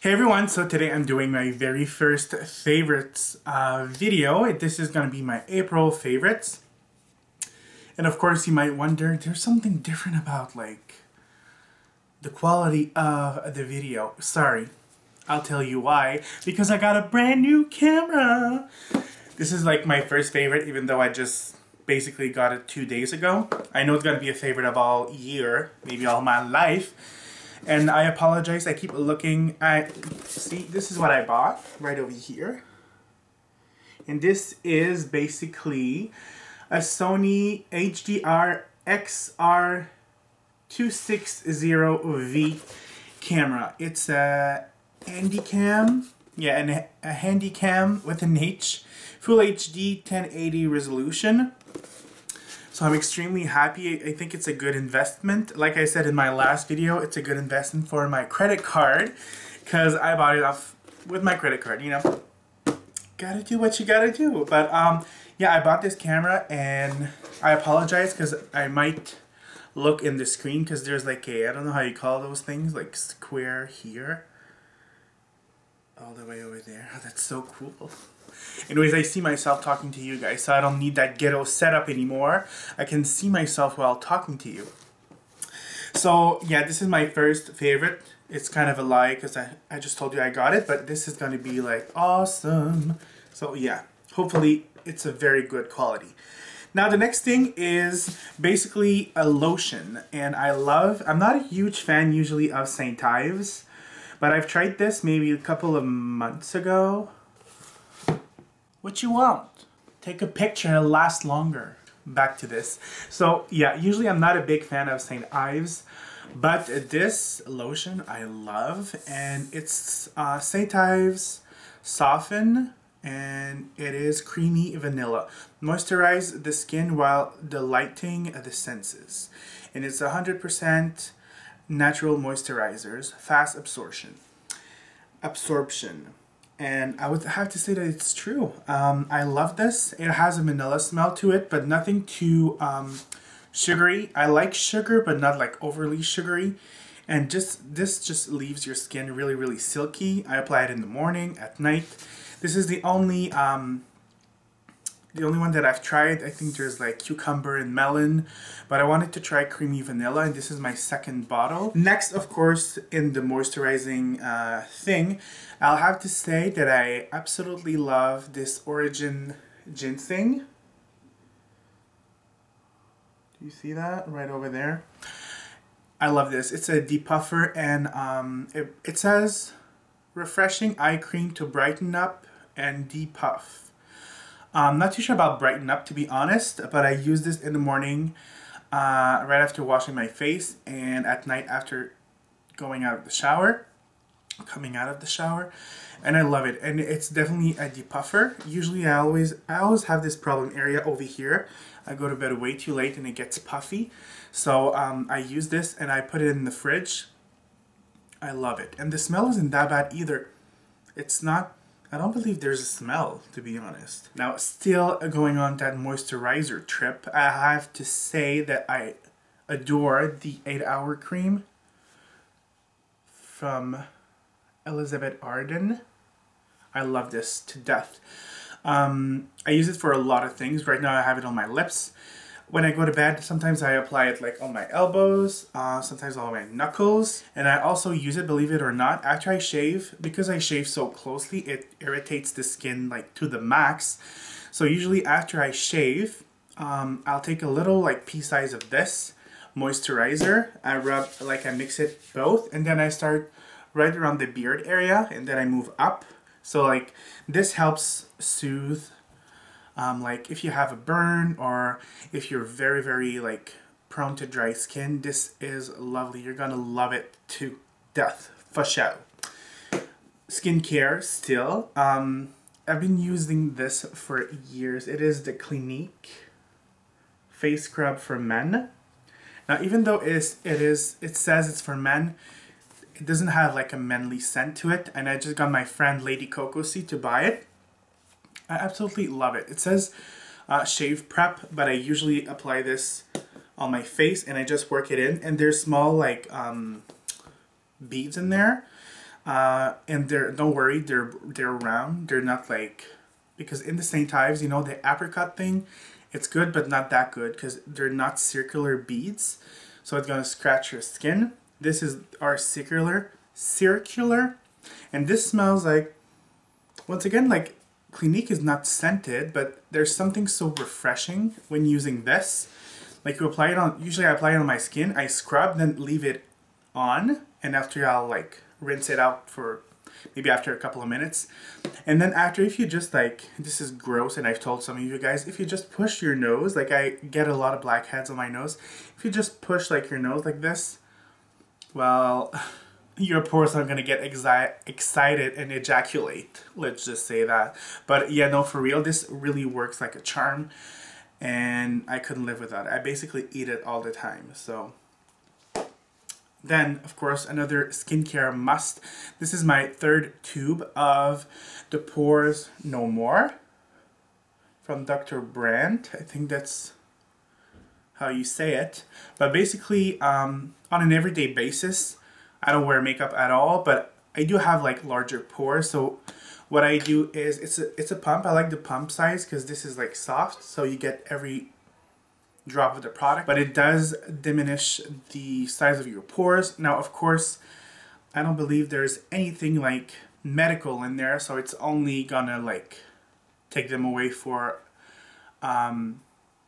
Hey everyone, so today I'm doing my very first favorites video. This is going to be my April favorites. And of course you might wonder, there's something different about like the quality of the video. Sorry, I'll tell you why. Because I got a brand new camera. This is like my first favorite, even though I just basically got it 2 days ago. I know it's going to be a favorite of all year, maybe all my life. And I apologize, I keep looking at, see, this is what I bought right over here. And this is basically a Sony HDR XR260V camera. It's a handycam, yeah, and a handycam with an Full HD 1080 resolution. So I'm extremely happy. I think it's a good investment. Like I said in my last video, it's a good investment for my credit card because I bought it off with my credit card, you know. Gotta do what you gotta do. But yeah, I bought this camera and I apologize because I might look in the screen because there's like a, I don't know how you call those things, like square here. All the way over there. Oh, that's so cool. Anyways, I see myself talking to you guys, so I don't need that ghetto setup anymore. I can see myself while talking to you. So, yeah, this is my first favorite. It's kind of a lie because I just told you I got it, but this is going to be like awesome. So, yeah, hopefully it's a very good quality. Now, the next thing is basically a lotion, and I'm not a huge fan usually of St. Ives, but I've tried this maybe a couple of months ago. What you want? Take a picture, it'll last longer. Back to this. So yeah, usually I'm not a big fan of St. Ives, but this lotion I love, and it's St. Ives Soften, and it is creamy vanilla. Moisturize the skin while delighting the senses. And it's 100% natural moisturizers, fast absorption. And I would have to say that it's true. I love this. It has a vanilla smell to it, but nothing too sugary. I like sugar, but not like overly sugary. And this just leaves your skin really, really silky. I apply it in the morning, at night. This is the only one that I've tried. I think there's like cucumber and melon, but I wanted to try creamy vanilla, and this is my second bottle. Next, of course, in the moisturizing thing, I'll have to say that I absolutely love this Origin ginseng. Do you see that right over there? I love this. It's a depuffer, and it says refreshing eye cream to brighten up and depuff. I'm not too sure about brighten up, to be honest, but I use this in the morning right after washing my face, and at night after coming out of the shower, and I love it. And it's definitely a depuffer. Usually I always have this problem area over here. I go to bed way too late and it gets puffy, so I use this and I put it in the fridge. I love it, and the smell isn't that bad either. It's not, I don't believe there's a smell, to be honest. Now, still going on that moisturizer trip, I have to say that I adore the 8-Hour Cream from Elizabeth Arden. I love this to death. I use it for a lot of things. Right now I have it on my lips. When I go to bed, sometimes I apply it like on my elbows, sometimes on my knuckles. And I also use it, believe it or not, after I shave. Because I shave so closely, it irritates the skin like to the max. So usually after I shave, I'll take a little like pea size of this moisturizer. I mix it both, and then I start right around the beard area, and then I move up. So like this helps soothe like if you have a burn, or if you're very, very like prone to dry skin, this is lovely. You're gonna love it to death, for sure. Skincare still. I've been using this for years. It is the Clinique face scrub for men. Now, even though it says it's for men, it doesn't have like a manly scent to it. And I just got my friend Lady Cocosi to buy it. I absolutely love it. It says shave prep, but I usually apply this on my face and I just work it in. And there's small like beads in there. And don't worry, they're round. They're not like, because in the St. Ives, you know, the apricot thing, it's good but not that good because they're not circular beads, so it's gonna scratch your skin. This is our circular, and this smells like, once again, like Clinique is not scented, but there's something so refreshing when using this. Like you apply it on, usually I apply it on my skin, I scrub, then leave it on, and after I'll like rinse it out for maybe after a couple of minutes. And then after, if you just like, this is gross and I've told some of you guys, if you just push your nose, like I get a lot of blackheads on my nose, if you just push like your nose like this, well, your pores are gonna get excited and ejaculate, let's just say that. But yeah, no, for real, this really works like a charm, and I couldn't live without it. I basically eat it all the time. So then, of course, another skincare must. This is my third tube of the Pores No More from Dr. Brandt. I think that's how you say it. But basically, on an everyday basis, I don't wear makeup at all, but I do have like larger pores. So what I do is, it's a pump. I like the pump size because this is like soft, so you get every drop of the product, but it does diminish the size of your pores. Now, of course, I don't believe there's anything like medical in there, so it's only gonna like take them away for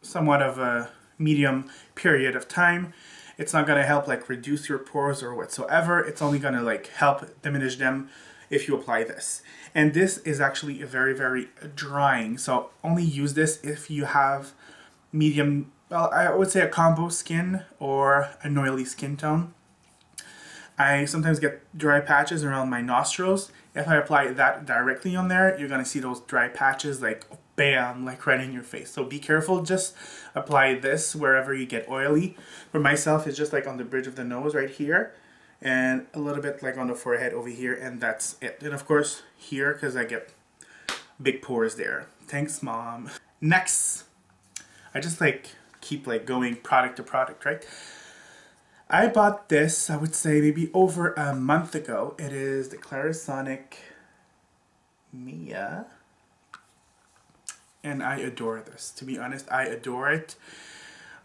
somewhat of a medium period of time. It's not gonna help like reduce your pores or whatsoever. It's only gonna like help diminish them if you apply this. And this is actually a very, very drying, so only use this if you have medium, well, I would say a combo skin or an oily skin tone. I sometimes get dry patches around my nostrils. If I apply that directly on there, you're gonna see those dry patches like bam, like right in your face. So be careful, just apply this wherever you get oily. For myself, it's just like on the bridge of the nose right here, and a little bit like on the forehead over here, and that's it. And of course here, because I get big pores there. Thanks, Mom. Next, I just like keep like going product to product, right? I bought this, I would say maybe over a month ago. It is the Clarisonic Mia, and I adore this. To be honest, I adore it.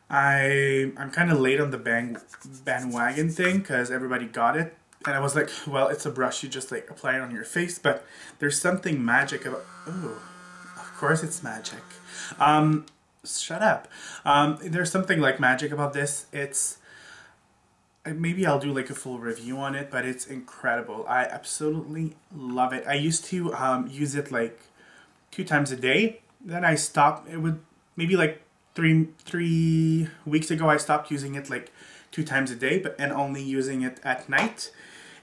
I'm kind of late on the bandwagon thing because everybody got it, and I was like, well, it's a brush, you just like apply it on your face, but there's something magic about, oh, of course it's magic. Shut up. There's something like magic about this. It's, maybe I'll do like a full review on it, but it's incredible. I absolutely love it. I used to use it like 2 times a day. Then I stopped. It would maybe like three weeks ago I stopped using it like 2 times a day, and only using it at night.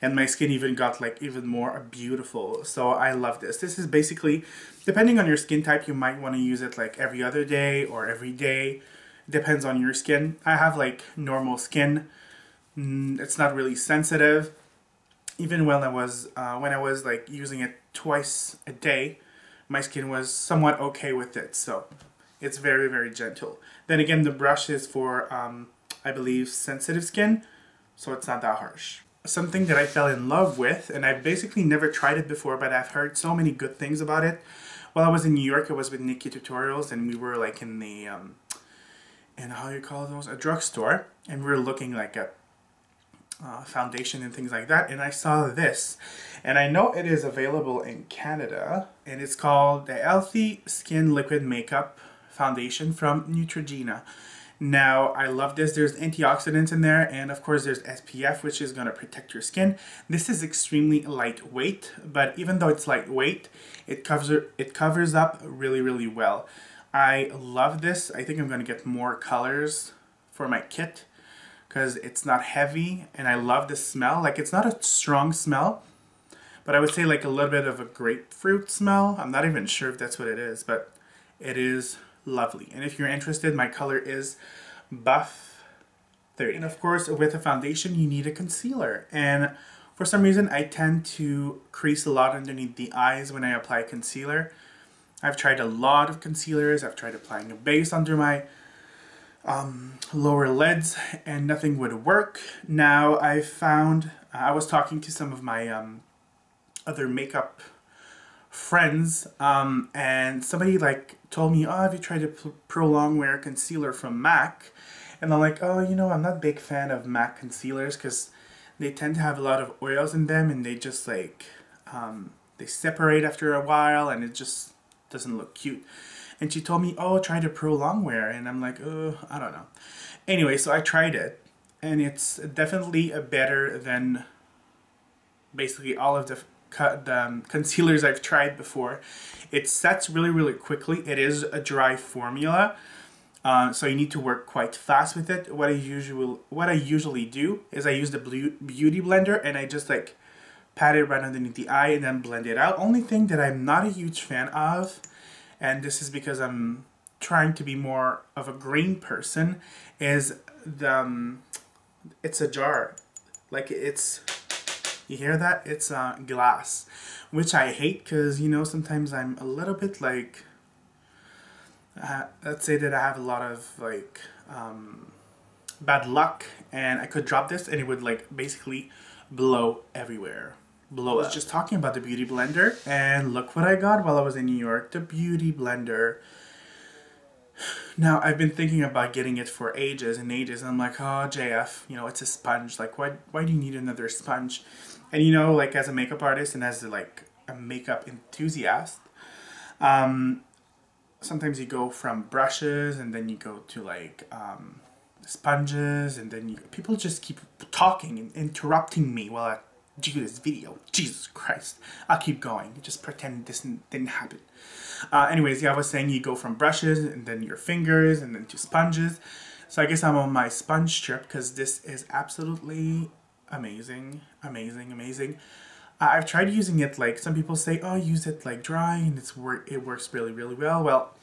And my skin even got like even more beautiful. So I love this. This is basically, depending on your skin type, you might want to use it like every other day or every day. Depends on your skin. I have like normal skin. It's not really sensitive. Even when I was like using it twice a day, my skin was somewhat okay with it. So it's very, very gentle. Then again, the brush is for I believe sensitive skin, so it's not that harsh. Something that I fell in love with, and I've basically never tried it before, but I've heard so many good things about it. While I was in New York, I was with Nikki Tutorials, and we were like in the and how you call those, a drugstore, and we were looking like at foundation and things like that, and I saw this, and I know it is available in Canada, and it's called the Healthy Skin Liquid Makeup Foundation from Neutrogena. Now, I love this. There's antioxidants in there, and of course there's SPF, which is going to protect your skin. This is extremely lightweight, but even though it's lightweight, it covers up really, really well. I love this. I think I'm going to get more colors for my kit because it's not heavy, and I love the smell. Like, it's not a strong smell, but I would say like a little bit of a grapefruit smell. I'm not even sure if that's what it is, but it is lovely. And if you're interested, my color is Buff 30. And of course, with a foundation, you need a concealer. And for some reason, I tend to crease a lot underneath the eyes when I apply concealer. I've tried a lot of concealers. I've tried applying a base under my lower lids and nothing would work. Now I found, I was talking to some of my other makeup friends, and somebody like told me, oh, have you tried a Pro Longwear concealer from MAC? And I'm like, oh, you know, I'm not a big fan of MAC concealers because they tend to have a lot of oils in them, and they just like, they separate after a while, and it just doesn't look cute. And she told me, oh, try the Pro Longwear, and I'm like, oh, I don't know. Anyway, so I tried it, and it's definitely better than basically all of the concealers I've tried before. It sets really, really quickly. It is a dry formula, so you need to work quite fast with it. What I usually do is I use the beauty blender, and I just like pat it right underneath the eye and then blend it out. Only thing that I'm not a huge fan of, and this is because I'm trying to be more of a green person, is the it's a jar. Like it's, you hear that? It's glass, which I hate because, you know, sometimes I'm a little bit like, let's say that I have a lot of like bad luck, and I could drop this and it would like basically blow everywhere. I was just talking about the beauty blender, and look what I got while I was in New York, the beauty blender. Now, I've been thinking about getting it for ages and ages, and I'm like, oh, JF, you know, it's a sponge. Like, why do you need another sponge? And, you know, like, as a makeup artist and as, like, a makeup enthusiast, sometimes you go from brushes, and then you go to, like, sponges, and then people just keep talking and interrupting me while I do this video. Jesus Christ. I'll keep going. Just pretend this didn't happen. Anyways, yeah, I was saying you go from brushes and then your fingers and then to sponges. So I guess I'm on my sponge trip because this is absolutely amazing. Amazing, amazing. I've tried using it, like some people say, oh, use it like dry, and it works really, really well. Well,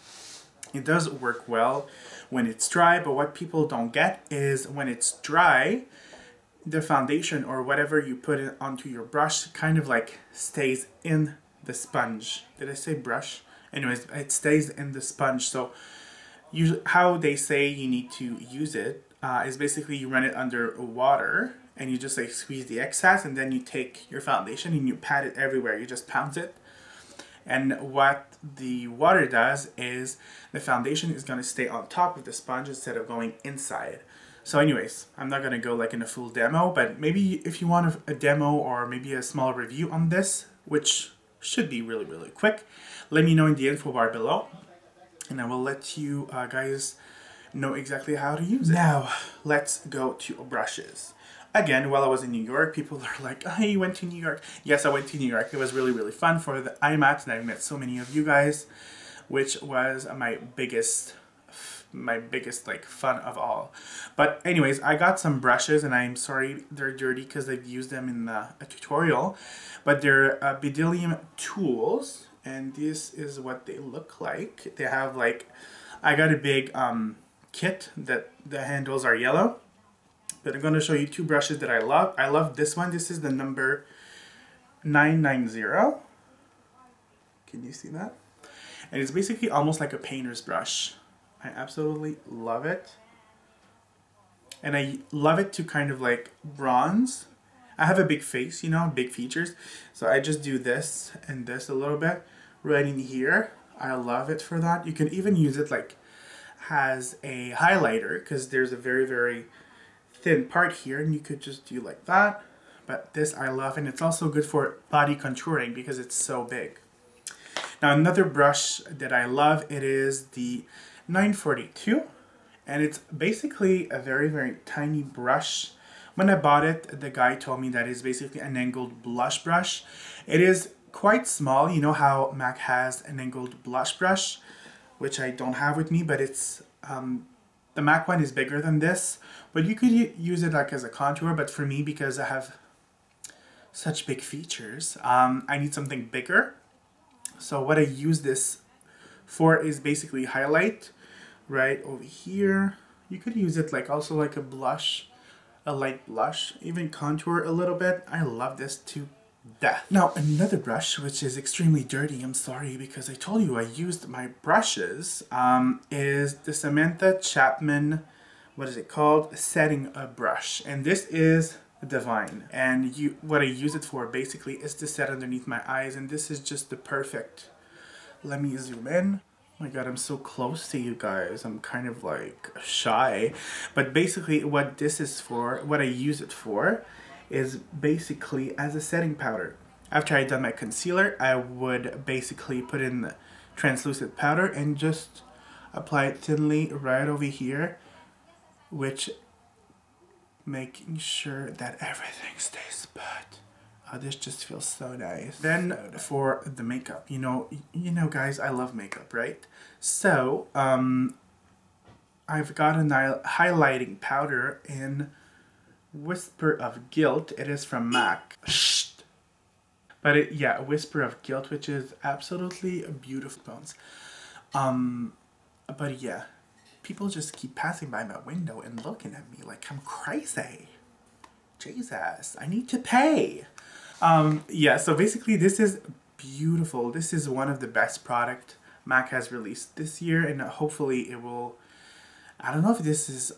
it does work well when it's dry, but what people don't get is when it's dry, the foundation or whatever you put it onto your brush kind of like stays in the sponge. Did I say brush? Anyways, it stays in the sponge. So how they say you need to use it is basically you run it under water and you just like squeeze the excess, and then you take your foundation and you pat it everywhere. You just pound it. And what the water does is the foundation is going to stay on top of the sponge instead of going inside. So anyways, I'm not going to go like in a full demo, but maybe if you want a demo or maybe a small review on this, which should be really, really quick, let me know in the info bar below, and I will let you guys know exactly how to use it. Now, let's go to brushes. Again, while I was in New York, people are like, oh, you went to New York. Yes, I went to New York. It was really, really fun for the IMAT, and I met so many of you guys, which was my biggest like fun of all. But anyways, I got some brushes, and I'm sorry they're dirty because I've used them in a tutorial, but they're Bdellium tools, and this is what they look like. They have like, I got a big kit that the handles are yellow, but I'm going to show you two brushes that I love. I love this one. This is the number 990. Can you see that? And it's basically almost like a painter's brush. I absolutely love it. And I love it to kind of like bronze. I have a big face, you know, big features. So I just do this and this a little bit right in here. I love it for that. You can even use it like as a highlighter because there's a very, very thin part here, and you could just do like that. But this I love, and it's also good for body contouring because it's so big. Now another brush that I love, it is the 942, and it's basically a very, very tiny brush. When I bought it, the guy told me that it's basically an angled blush brush. It is quite small. You know how MAC has an angled blush brush, which I don't have with me, but it's the MAC one is bigger than this, but you could use it like as a contour, but for me, because I have such big features, I need something bigger. So what I use this for is basically highlight right over here. You could use it like also like a blush, a light blush, even contour a little bit. I love this to death. Now another brush which is extremely dirty, I'm sorry because I told you I used my brushes, is the Samantha Chapman what is it called? Setting a brush. And this is divine. And what I use it for basically is to set underneath my eyes. And this is just the perfect. Let me zoom in. Oh my god, I'm so close to you guys. I'm kind of like shy. But basically what this is for, what I use it for, is basically as a setting powder. After I done my concealer, I would basically put in the translucent powder and just apply it thinly right over here, which making sure that everything stays put. Oh, this just feels so nice. Then for the makeup, you know guys, I love makeup, right? So I've got a highlighting powder in Whisper of Guilt. It is from MAC. But yeah, Whisper of Guilt, which is absolutely beautiful bones. But yeah, people just keep passing by my window and looking at me like I'm crazy. Jesus, I need to pay. Yeah, so basically this is beautiful. This is one of the best product MAC has released this year, and hopefully it will, I don't know if this is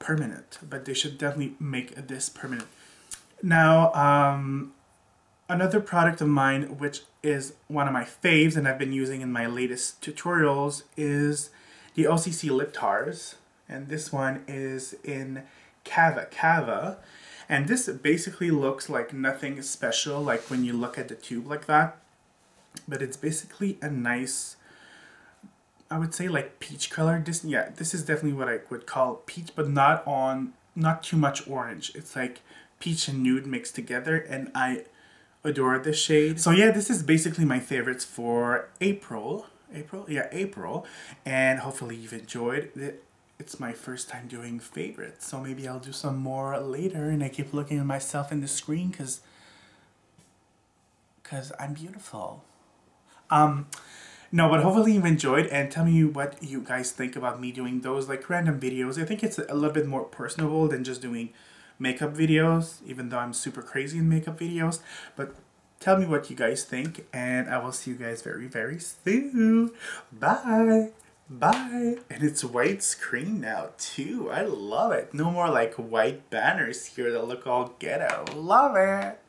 permanent, but they should definitely make this permanent. Now, another product of mine, which is one of my faves and I've been using in my latest tutorials, is the OCC Lip Tars. And this one is in Cava. And this basically looks like nothing special, like when you look at the tube like that. But it's basically a nice, I would say like peach color. This is definitely what I would call peach, but not too much orange. It's like peach and nude mixed together, and I adore this shade. So yeah, this is basically my favorites for April. April. And hopefully you've enjoyed it. It's my first time doing favorites, so maybe I'll do some more later. And I keep looking at myself in the screen because I'm beautiful. No, but hopefully you've enjoyed, and tell me what you guys think about me doing those like random videos. I think it's a little bit more personable than just doing makeup videos, even though I'm super crazy in makeup videos. But tell me what you guys think, and I will see you guys very, very soon. Bye! Bye! And it's white screen now too. I love it. No more like white banners here that look all ghetto. Love it!